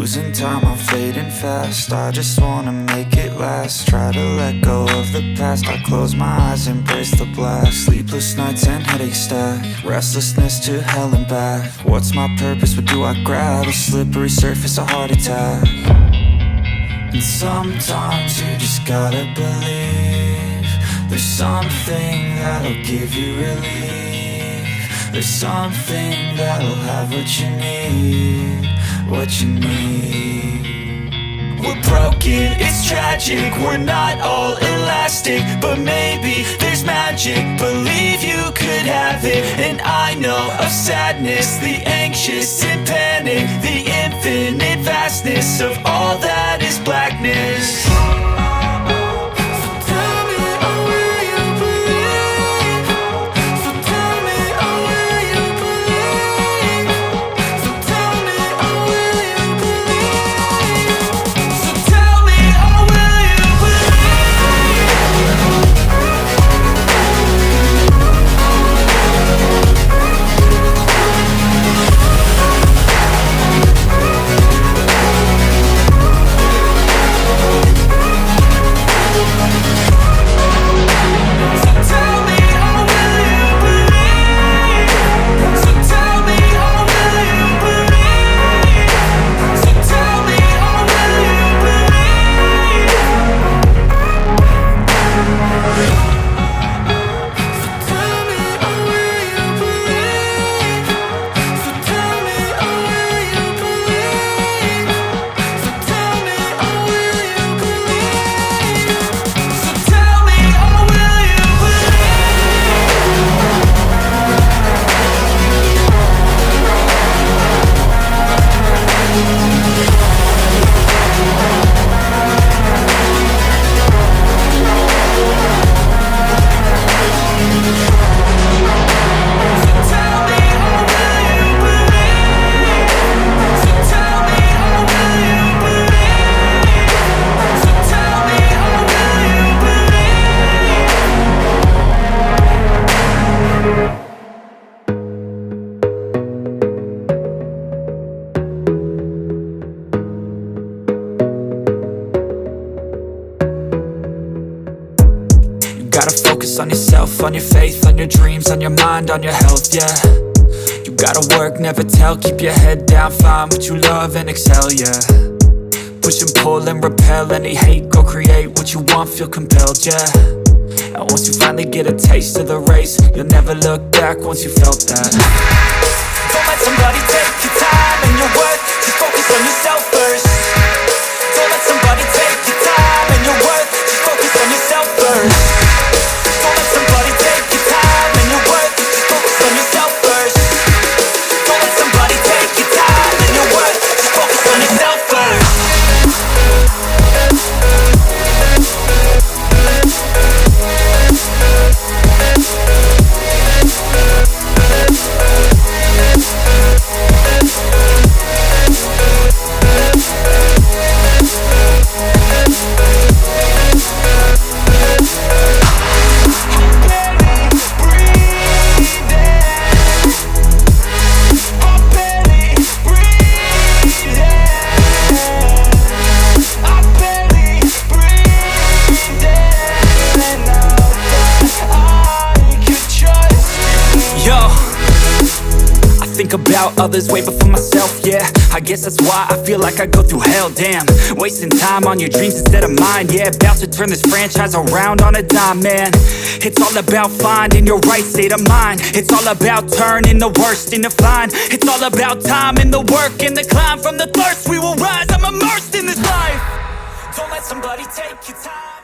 Losing time, I'm fading fast. I just wanna make it last. Try to let go of the past. I close my eyes, embrace the blast. Sleepless nights and headache stack. Restlessness to hell and back. What's my purpose, what do I grab? A slippery surface, a heart attack. And sometimes you just gotta believe there's something that'll give you relief. There's something that'll have what you need, what you need. We're broken, it's tragic, we're not all elastic, but maybe there's magic. Believe you could have it, and I know of sadness, the anxious and panic, the infinite vastness of all that is blackness. Gotta focus on yourself, on your faith, on your dreams, on your mind, on your health, yeah. You gotta work, never tell, keep your head down, find what you love and excel, yeah. Push and pull and repel any hate, go create what you want, feel compelled, yeah. And once you finally get a taste of the race, you'll never look back once you felt that. Don't let somebody take your time and your worth, just focus on yourself first. Don't let somebody take your time and your worth, just focus on yourself first. Don't let somebody take your time and your worth, just focus on yourself first. Don't let somebody take your time and your worth, just focus on yourself first. Think about others way before myself, yeah. I guess that's why I feel like I go through hell, damn. Wasting time on your dreams instead of mine, yeah. About to turn this franchise around on a dime, man. It's all about finding your right state of mind. It's all about turning the worst into fine. It's all about time and the work and the climb. From the thirst we will rise, I'm immersed in this life. Don't let somebody take your time.